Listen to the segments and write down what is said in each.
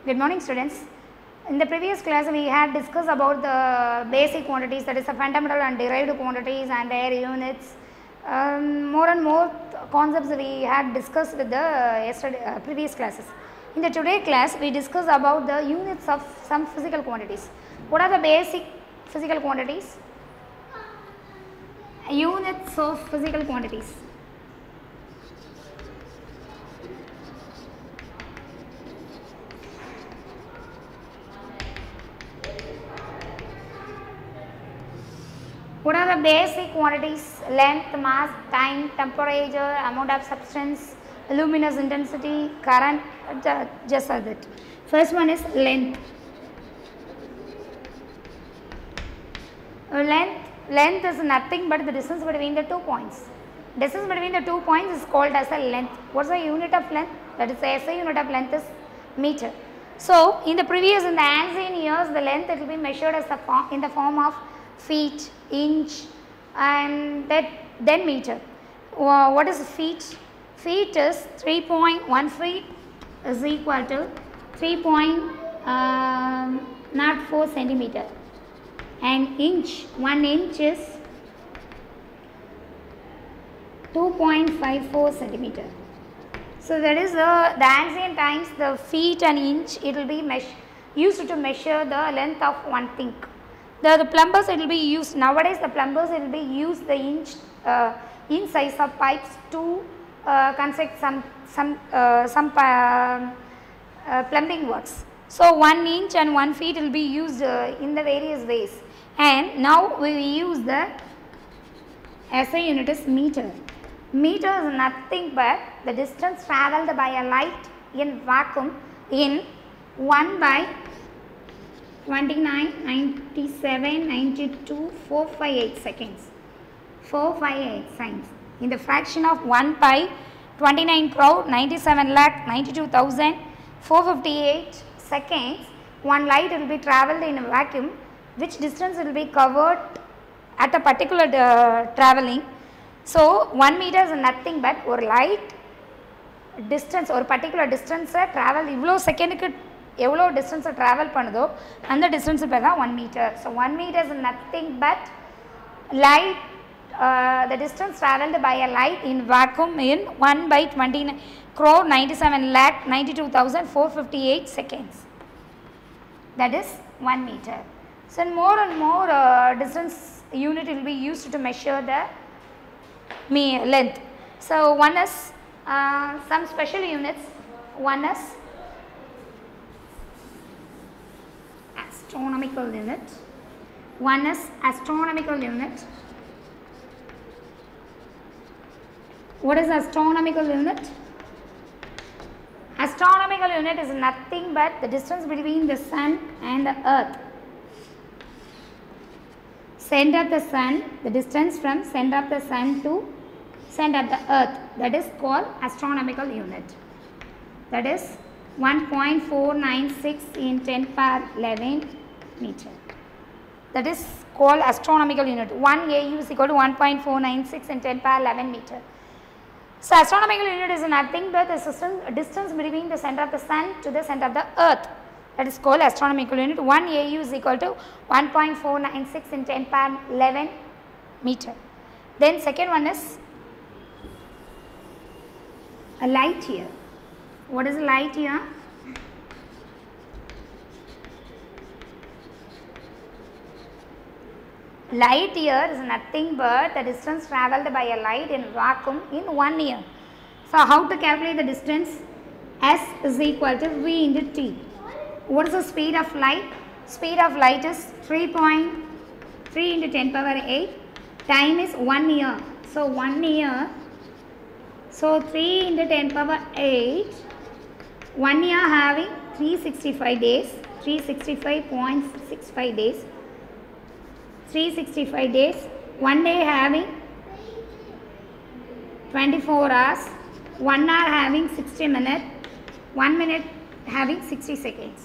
Good morning, students. In the previous class, we had discussed about the basic quantities, that is the fundamental and derived quantities and their units. More and more concepts we had discussed with the previous classes. In the today class, we discuss about the units of some physical quantities. What are the basic physical quantities? Units of physical quantities. What are the basic quantities? Length, mass, time, temperature, amount of substance, luminous intensity, current, just like that. First one is length. Length is nothing but the distance between the 2 points. Distance between the 2 points is called as a length. What is the unit of length? That is the SI unit of length is meter. So, in the ancient years, the length it will be measured as in the form of feet, inch and then meter. What is feet? Feet is 3.1 feet is equal to 3.04 centimeter, and inch, 1 inch is 2.54 centimeter. So that is the ancient times, the feet and inch it will be used to measure the length of one thing. The plumbers it will be used nowadays. The plumbers it will be used the inch size of pipes to construct some plumbing works. So 1 inch and 1 feet will be used in the various ways. And now we use the SI unit is meter. Meter is nothing but the distance travelled by a light in vacuum in 1 by 29, 97, 92, 458 seconds. 458 seconds. In the fraction of 1 by 29 crore, 97 lakh, 92,000, 458 seconds, one light will be travelled in a vacuum. Which distance will be covered at a particular travelling. So, 1 meter is nothing but or light distance or particular distance travel ivlo second ku evlo distance travel பண்ணுதோ அந்த distance பேர் தான் 1 meter. So 1 meter is nothing but light the distance travelled by a light in vacuum in 1 by 29 crore 97 lakh 92,458 seconds. That is 1 meter. So more and more distance unit will be used to measure the length. So one is some special units. One is astronomical unit. One is astronomical unit. What is astronomical unit? Astronomical unit is nothing but the distance between the sun and the earth. Center of the sun, the distance from center of the sun to center of the earth, that is called astronomical unit. That is 1.496 in 10 power 11 meter. That is called astronomical unit. 1 AU is equal to 1.496 in 10 power 11 meter. So astronomical unit is nothing but the distance between the center of the sun to the center of the earth. That is called astronomical unit. 1 AU is equal to 1.496 in 10 power 11 meter. Then second one is a light year. What is a light year? Light year is nothing but the distance travelled by a light in vacuum in 1 year. So how to calculate the distance? S is equal to V into T. What is the speed of light? Speed of light is 3.3 into 10 power 8. Time is 1 year. So 1 year. So 3 into 10 power 8. 1 year having 365 days. 365.65 days. 365 days. 1 day having 24 hours. 1 hour having 60 minutes. 1 minute having 60 seconds.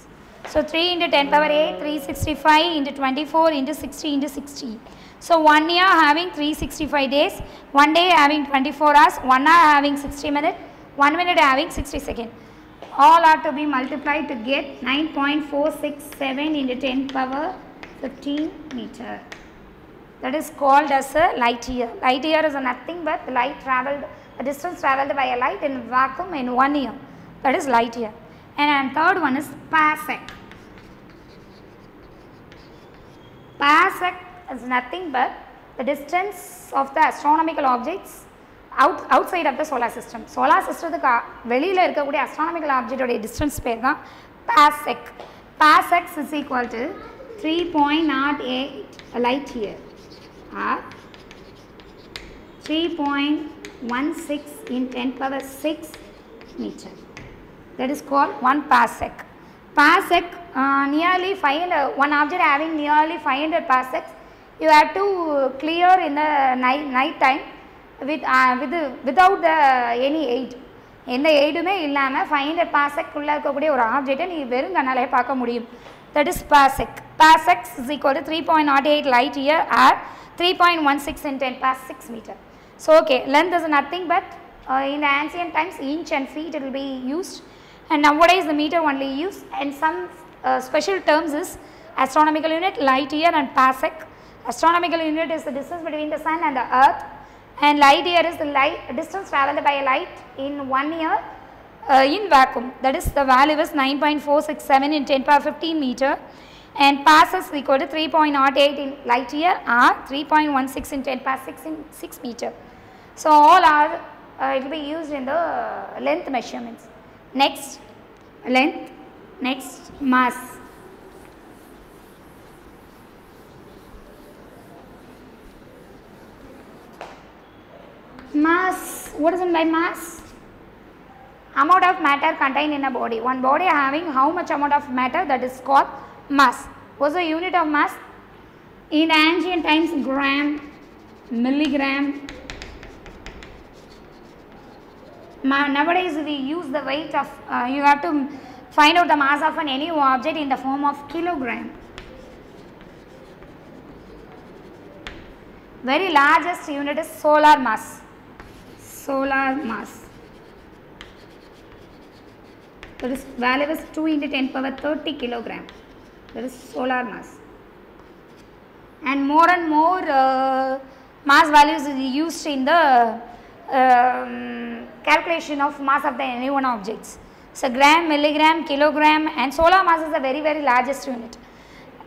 So 3 into 10 power 8, 365 into 24 into 60 into 60. So 1 year having 365 days, 1 day having 24 hours, 1 hour having 60 minutes, 1 minute having 60 seconds. all are to be multiplied to get 9.467 into 10 power 15 meter. That is called as a light year. Light year is nothing but the distance travelled by a light in vacuum in 1 year. That is light year. And third one is parsec. Parsec is nothing but the distance of the astronomical objects outside of the solar system. Solar systemத்துக்கு வெளியில இருக்கக்கூடிய astronomical object உடைய distance பேர் தான் parsec. Parsec is equal to 3.08 light year or 3.16 in 10 power 6 meter. That is called 1 parsec. Parsec nearly 500, one object having nearly 500 parsecs, you have to clear in the night time without any aid. எந்த எய்டுமே இல்லாமல் 500 parsec உள்ள இருக்கக்கூடிய ஒரு ஆப்ஜெக்டை நீ வெறும் கண்ணாலே பார்க்க முடியும். That is parsec. Parsec is equal to 3.08 light year or 3.16 in 10 power 6 meter. So okay, length is nothing but in the ancient times inch and feet it will be used, and nowadays the meter only used, and some special terms is astronomical unit, light year and parsec. Astronomical unit is the distance between the sun and the earth, and light year is the distance travelled by a light in 1 year in vacuum. That is the value is 9.467 in 10 power 15 meter, and parsec is equal to 3.08 in light year or 3.16 in 10 power 6 meter. So all are it will be used in the length measurements. Next length, next mass. Mass, what is meant by mass? Amount of matter contained in a body. One body having how much amount of matter, that is called mass. What's the unit of mass? In ancient times, gram, milligram. Nowadays we use the weight of, you have to find out the mass of any object in the form of kilogram. Very largest unit is solar mass. Solar mass. That is value is 2 into 10 power 30 kilogram. That is solar mass. And more mass values is used in the calculation of mass of the any one objects. So gram, milligram, kilogram, and solar mass is the very largest unit.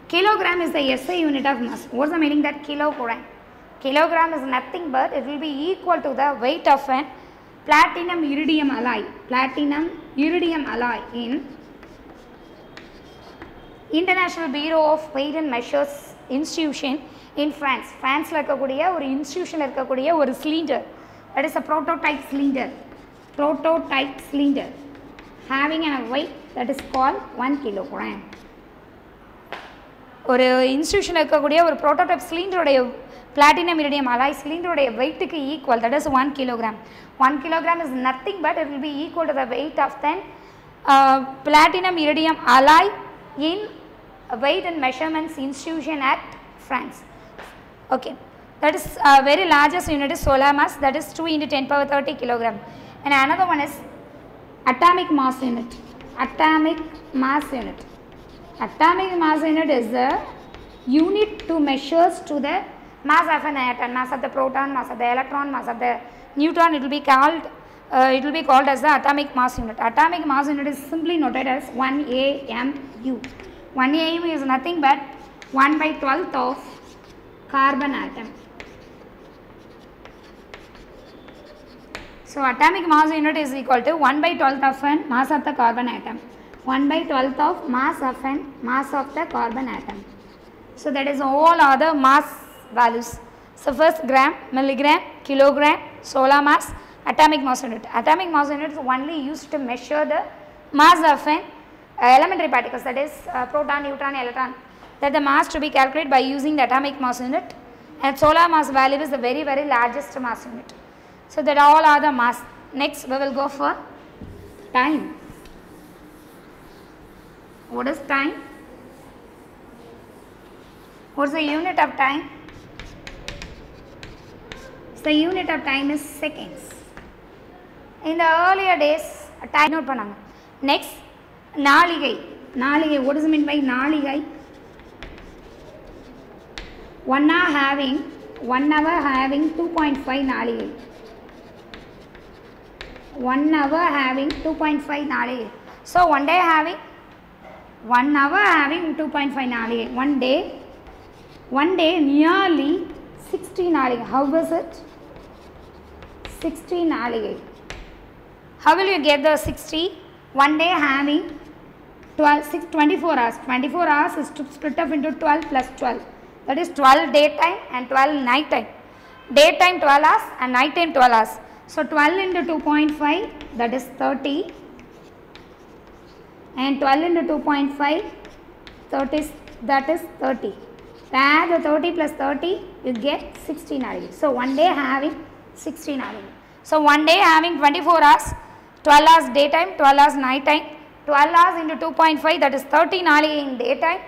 Kilogram is the SI unit of mass. What is the meaning that kilogram? Kilogram is nothing but it will be equal to the weight of an platinum iridium alloy. Platinum iridium alloy in International Bureau of Weight and Measures Institution in France. France la irukkudiya or institution la irukkudiya or cylinder. That is a prototype cylinder. Prototype cylinder having a weight that is called 1 kilogram. ஒரு இன்ஸ்டிடியூஷனில் இருக்கக்கூடிய ஒரு prototype சிலிண்டருடைய platinum iridium alloy cylinder weight க்கு equal, that is 1 kilogram. 1 kilogram is nothing but it will be equal to the weight of then platinum iridium alloy in Weight and Measurements Institution at France. Okay, that is very largest unit is solar mass, that is 2 into 10 power 30 kilogram. And another one is atomic mass unit. Atomic mass unit. Atomic mass unit is the unit to measures to the mass of an atom, mass of the proton, mass of the electron, mass of the neutron. It will be called as the atomic mass unit. Atomic mass unit is simply noted as 1 AMU. 1 AMU is nothing but 1/12th of carbon atom. So atomic mass unit is equal to 1/12th of an mass of the carbon atom. 1/12th of mass of the carbon atom. So that is all other mass values. So first gram, milligram, kilogram, solar mass, atomic mass unit. Atomic mass unit is only used to measure the mass of an elementary particles, that is proton, neutron, electron. That the mass to be calculated by using the atomic mass unit, and solar mass value is the very largest mass unit. So that all are the mass. Next we will go for time. What is time? What is the unit of time? The unit of time is seconds. In the earlier days, time note pananga. Next, நாளிகை. நாளிகை, what does it mean by நாளிகை? 1 hour having 2.5 நாளிகை. 1 hour having 2.5 நாளிகை. So, 1 day having 1 hour having 2.5 நாளிகை. 1 day nearly 60 நாளிகை. How was it? 60 நாளிகை. How will you get the 60? 1 day having 24 hours. 24 hours is to split up into 12 plus 12. That is 12 daytime and 12 night time. Daytime 12 hours and night time 12 hours. So 12 into 2.5, that is 30. And 12 into 2.5, that is 30. Add the 30 plus 30, you get 60 நாளிகை. So 1 day having 60 நாளிகை. So 1 day having 24 hours, 12 hours daytime, 12 hours night time. 12 hours into 2.5, that is 30 நாளிகை in daytime.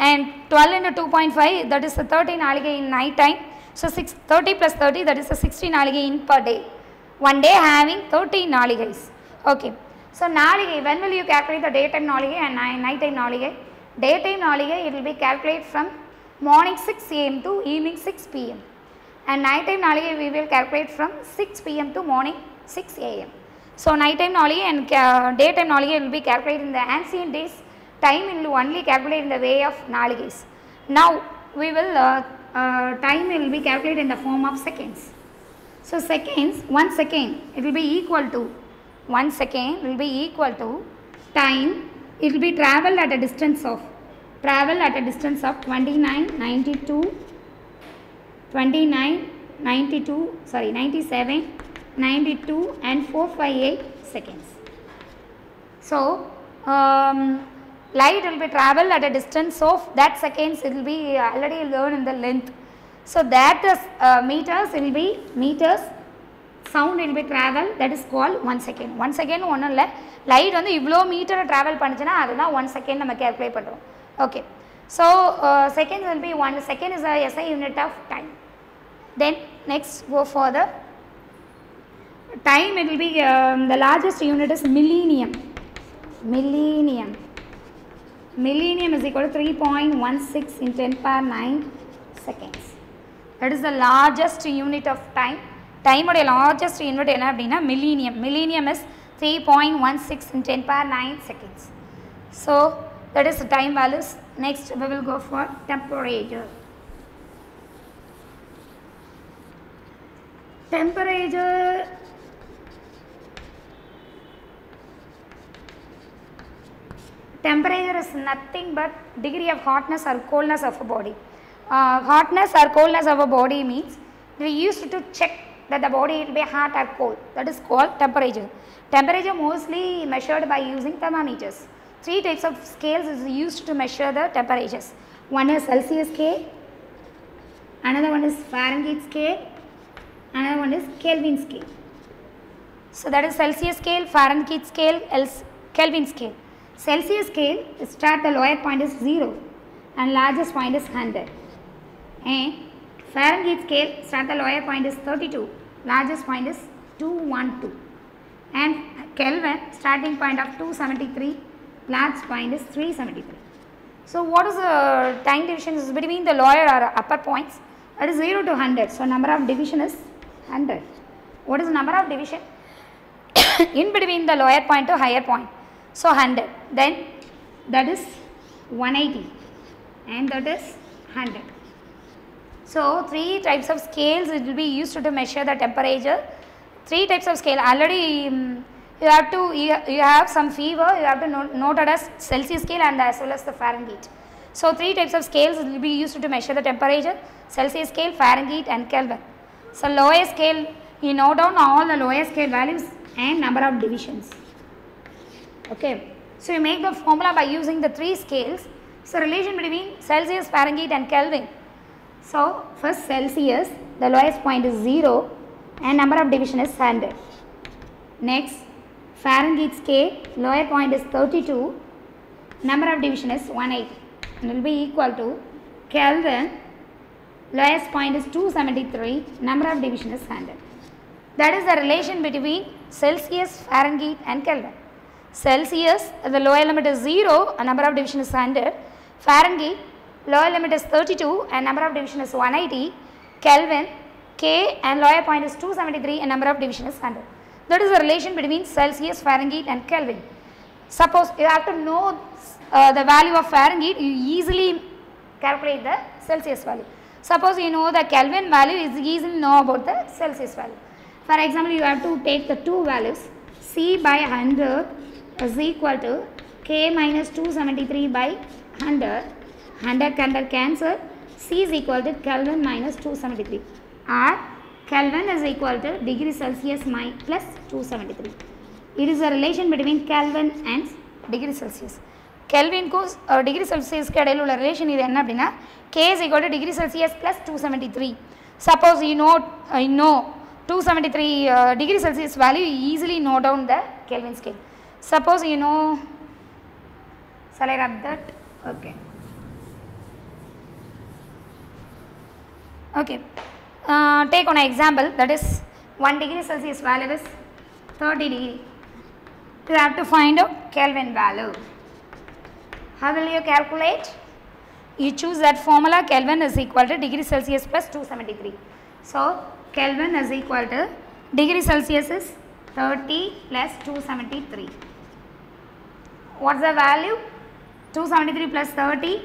And 12 into 2.5, that is 30 நாளிகை in night time. So 30 plus 30, that is 60 நாளிகை in per day. 1 day having 30 நாளிகைs. Okay. So நாளிகை, when will you calculate the daytime நாளிகை and night time நாளிகை? Daytime நாளிகை, it will be calculated from morning 6 am to evening 6 pm. And night time நாளிகை we will calculate from 6 pm to morning 6 am. So night time நாளிகை and daytime நாளிகை will be calculated in the ancient days. Time will only calculate in the way of நாளிகைs. Now we will time will be calculated in the form of seconds. So seconds, 1 second, it will be equal to 1 second will be equal to time. It will be traveled at a distance of 97, 92 and 458 seconds. So light will be traveled at a distance of that seconds. It will be already learned in the length. So that is meters, it will be meters. Sound will be travel, that is called 1 second. 1 second ஒன்றும் இல்லை, light வந்து இவ்வளோ மீட்டரை travel பண்ணுச்சுன்னா அதுதான் 1 second நம்ம calculate பண்ணுறோம். Okay. So second will be 1 second is a SI unit of time. Then next go for the time. It will be the largest unit is millennium. Millennium is equal to 3.16 in 10 power 9 seconds. That is the largest unit of time. Time oda largest unit enna appadina millennium. Millennium is 3.16 in 10 power 9 seconds. So that is the time values. Next we will go for temperature. Temperature is nothing but degree of hotness or coldness of a body. Hotness or coldness of a body means we used to check that the body will be hot or cold. That is called temperature. Temperature mostly measured by using thermometers. 3 types of scales is used to measure the temperatures. One is Celsius scale, another one is Fahrenheit scale, another one is Kelvin scale. So that is Celsius scale, Fahrenheit scale, Kelvin scale. Celsius scale, start the lower point is 0 and largest point is 100. And Fahrenheit scale, start the lower point is 32, largest point is 212. And Kelvin, starting point of 273, large point is 373. So what is the time division is between the lower or upper points? That is 0 to 100. So number of division is 100. What is the number of division in between the lower point to higher point? So 100. Then that is 180 and that is 100. So 3 types of scales it will be used to measure the temperature. 3 types of scale already you have some fever, you have to note it as Celsius scale and as well as the Fahrenheit. So 3 types of scales will be used to measure the temperature: Celsius scale, Fahrenheit and Kelvin. So lower scale, you note down all the lower scale values and number of divisions. Okay. So you make the formula by using the 3 scales. So relation between Celsius, Fahrenheit and Kelvin. So first Celsius, the lowest point is 0 and number of division is 100. Next Fahrenheit scale, lower point is 32, number of division is 180 and will be equal to Kelvin, lowest point is 273, number of division is 100. That is the relation between Celsius, Fahrenheit and Kelvin. Celsius, the lower limit is 0 and number of division is 100. Fahrenheit, lower limit is 32 and number of division is 180. Kelvin, K and lower point is 273 and number of division is 100. That is the relation between Celsius, Fahrenheit and Kelvin. Suppose you have to know the value of Fahrenheit, you easily calculate the Celsius value. Suppose you know the Kelvin value, is easily know about the Celsius value. For example, you have to take the two values. C by 100 is equal to K minus 273 by 100. 100 cancel. C is equal to Kelvin minus 273. Or Kelvin is equal to degree Celsius plus 273. It is a relation between Kelvin and degree Celsius. Kelvin को degree Celsius के इடையில உள்ள relation இது என்ன அப்படினா K is equal to degree Celsius plus 273. Suppose you know 273 degree Celsius value, you easily note down the Kelvin scale. Suppose you know, shall I write that? Okay. Okay. Take on an example, that is 1 degree Celsius value is 30 degree. You have to find out Kelvin value. How will you calculate? You choose that formula, Kelvin is equal to degree Celsius plus 273. So, Kelvin is equal to degree Celsius is 30 plus 273. What is the value? 273 plus 30,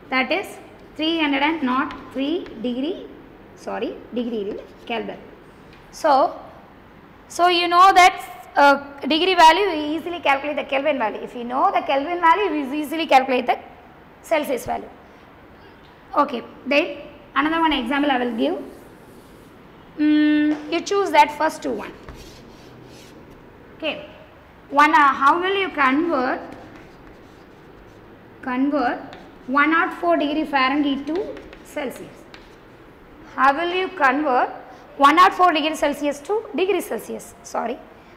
that is 303 degree Kelvin. So you know that degree value, you easily calculate the Kelvin value. If you know the Kelvin value, you easily calculate the Celsius value. Okay, then another one example I will give. You choose that first one. Okay, how will you convert 104 degree Fahrenheit to Celsius? How will you convert 104 degree Celsius to degree Celsius?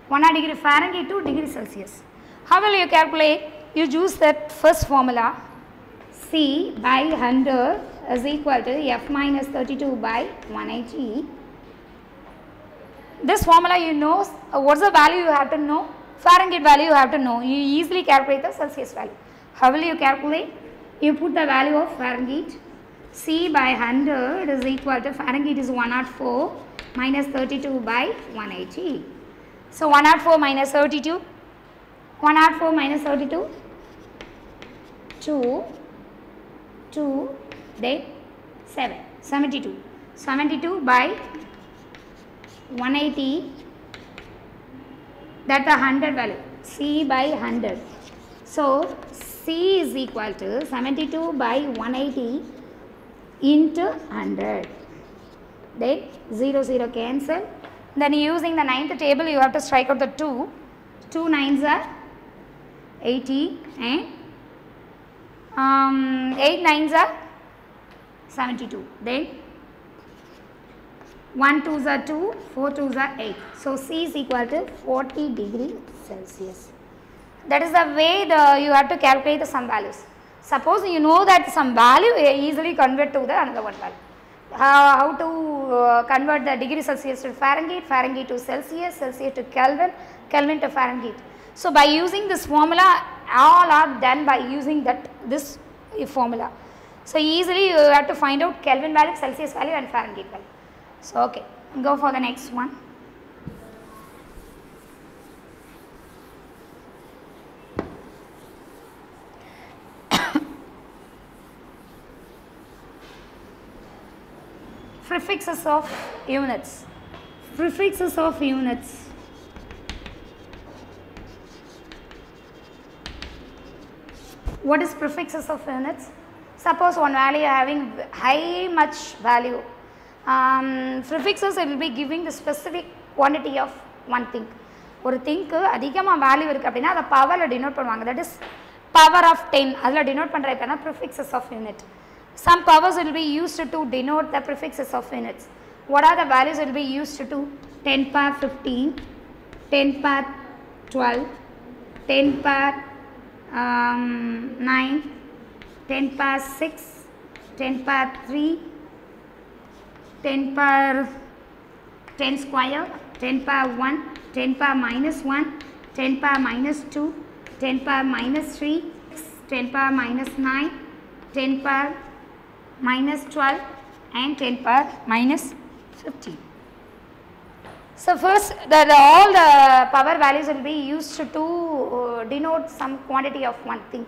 100 degree Fahrenheit to degree Celsius. How will you calculate? You use that first formula. C by 100 is equal to F minus 32 by 180. This formula you know, what's the value you have to know? Fahrenheit value you have to know. You easily calculate the Celsius value. How will you calculate? You put the value of Fahrenheit. C by 100 is equal to Fahrenheit is 104 minus 32 by 180. So 104 minus 32, 104 minus 32, 2, then 7, 72. 72 by 180, that's the 100 value, C by 100. So C is equal to 72 by 180 into 100. Then 0 cancel. Then using the ninth table, you have to strike out the 2. 2 nines are 80 and 8 nines are 72. Then 1 2s are 2, 4 2s are 8. So C is equal to 40 degree Celsius. That is the way you have to calculate some values. Suppose you know that some value, easily convert to the another one value. How to convert the degree Celsius to Fahrenheit, Fahrenheit to Celsius, Celsius to Kelvin, Kelvin to Fahrenheit. So by using this formula, all are done by using this formula. So easily you have to find out Kelvin value, Celsius value and Fahrenheit value. So okay, go for the next one. Prefixes of units. Prefixes of units. What is prefixes of units? Suppose one value having high much value. Prefixes, it will be giving the specific quantity of one thing. ஒரு thing அதிகமாக value இருக்குது அப்படின்னா அதை பவரில் denote பண்ணுவாங்க. That is power of 10 அதில் denote பண்ணுறதுக்கான prefixes of unit. Some powers will be used to denote the prefixes of units. What are the values will be used to 10 power 15, 10 power 12, 10 power 9, 10 power 6, 10 power 3, 10 power 10 square, 10 power 1, 10 power minus 1, 10 power minus 2, 10 power minus 3, 10 power minus 9, 10 power minus 12 and 10 power minus 15. So first all the power values will be used to denote some quantity of one thing.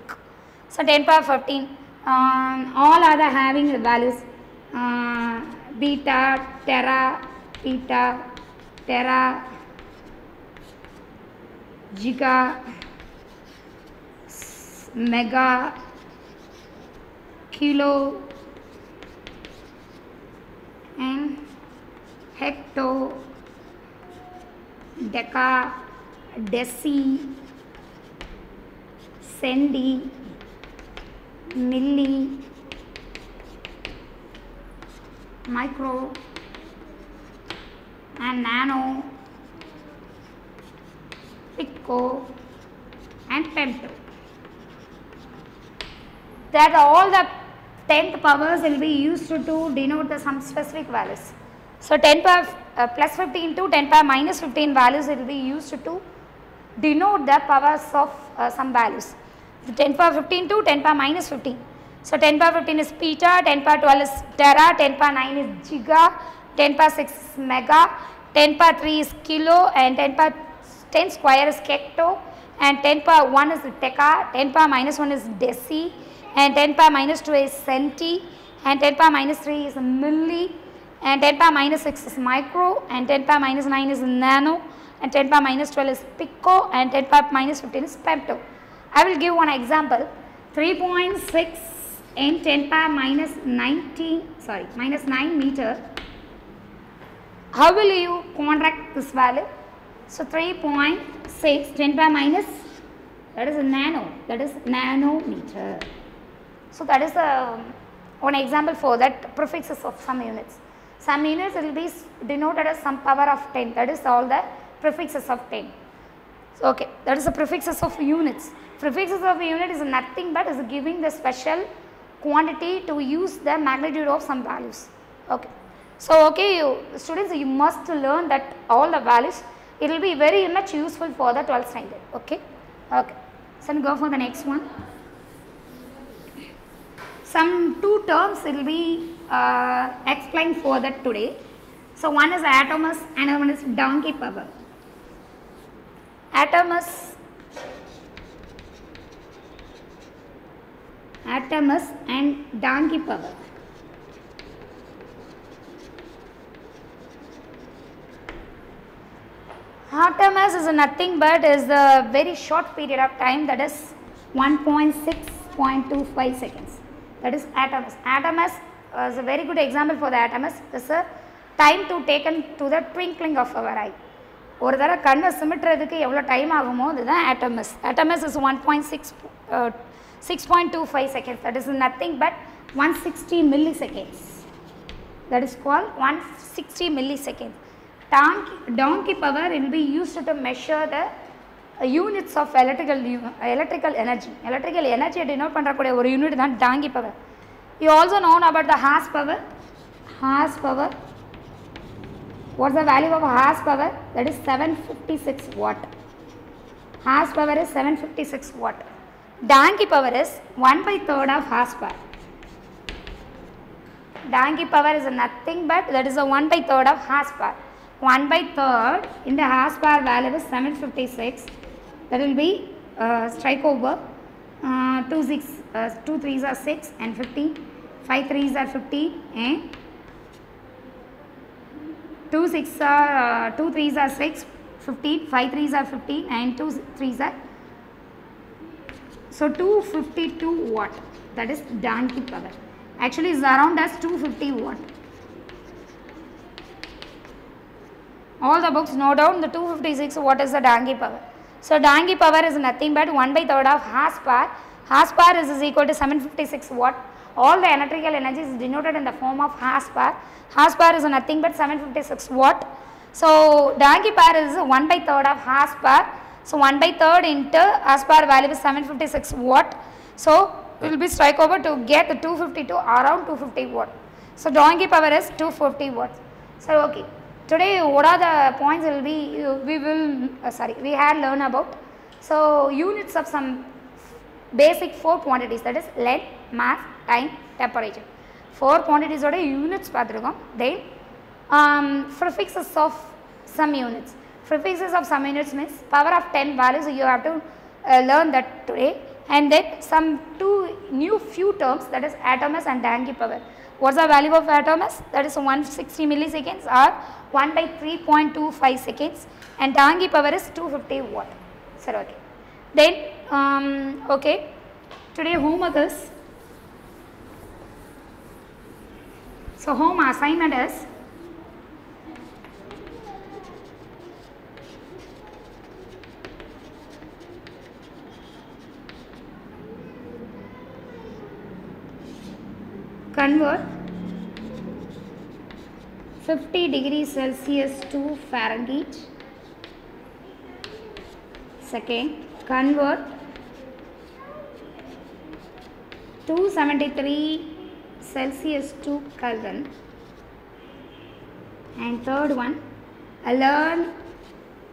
So 10 power 15, all are the having the values beta, tera, peta, tera, giga, mega, kilo and hecto, deca, deci, cendi, milli, micro and nano, pico and femto. That all the 10th powers will be used to denote some specific values. So 10 power plus 15 to 10 power minus 15 values will be used to denote the powers of some values. The 10 power 15 to 10 power minus 15. So 10 power 15 is peta, 10 power 12 is tera, 10 power 9 is giga, 10 power 6 is mega, 10 power 3 is kilo and 10 power 10 square is hecto and 10 power 1 is deca, 10 power minus 1 is deci and 10 power minus 2 is centi and 10 power minus 3 is milli and 10 power minus 6 is micro and 10 power minus 9 is nano and 10 power minus 12 is pico and 10 power minus 15 is femto. I will give one example. 3.6 in 10 power minus 9 meter. How will you contract this value? So 3.6 10 power minus, that is a nano, that is nanometer. So that is one example for that prefixes of some units. Some units will be denoted as some power of 10, that is all the prefixes of 10. So okay, that is the prefixes of units. Prefixes of a unit is nothing but is giving the special quantity to use the magnitude of some values. Okay. So okay, students, you must learn that all the values. It will be very much useful for the 12th standard. Okay. Okay. So go for the next one. Some two terms will be explained for that today. So one is atomus, another one is donkey power. Atomus and donkey power. Atomus is nothing but is a very short period of time, that is 1.6.25 seconds. That is atomus. Atomus is a very good example for the atomus. Is a time to taken to the twinkling of our eye. ஒரு தடவை கண்ணை சிமிட்டுறதுக்கு எவ்வளோ time ஆகுமோ அதுதான் atomus. Atomus is 6.25 seconds. That is nothing but 160 milliseconds. That is called 160 milliseconds. Donkey power will be used to measure the units of electrical energy. Electrical energy denote பண்றக்கூடிய ஒரு unit தான் donkey power. You also know about the horsepower. Horsepower. What is the value of horsepower? That is 756 watt. Horsepower is 756 watt. Donkey power is 1/3 of horsepower. Donkey power is nothing but that is a 1/3 of horsepower. 1/3 in the horsepower value is 756. That will be strike over 2 3s are 6 and 15, 5 3s are 15 and 2 3s are 6, 15, 5 3s are 15 and 2 3s are, so 252 watt. That is donkey power. Actually is around as 250 watt. All the books note down the 256 watt is the donkey power. So donkey power is nothing but 1/3 of horsepower. Horsepower is equal to 756 watt. All the electrical energy is denoted in the form of horsepower. Horsepower is nothing but 756 watt. So donkey power is 1/3 of horsepower. So 1/3 into horsepower value is 756 watt. So we will be strike over to get the 250 to around 250 watt. So donkey power is 250 watts. So okay. Today what are the points will be we had learned about So units of some basic 4 quantities, that is length, mass, time, temperature. 4 quantities oda units paathirukom. Then prefixes of some units. Prefixes of some units means power of 10 values, you have to learn that today. And then some two new few terms, that is atomos and Dangi power. What is the value of atomos? That is 160 milliseconds or 1 by 3.25 seconds, and Dangi power is 250 watt. Sir, okay. Then okay, today homework is, so home assignment is convert 50 degrees Celsius to Fahrenheit. Second, convert 273 Celsius to Kelvin. And third one, learn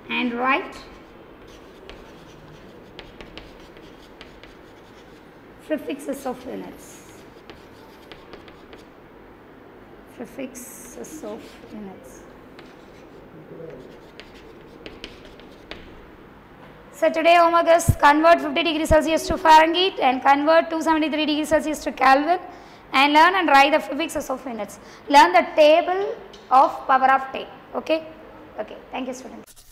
and write prefixes of units. Prefixes of units. So today homework is convert 50 degrees Celsius to Fahrenheit and convert 273 degrees Celsius to Kelvin, and learn and write the prefixes of units. Learn the table of power of 10. Okay? Okay. Thank you, students.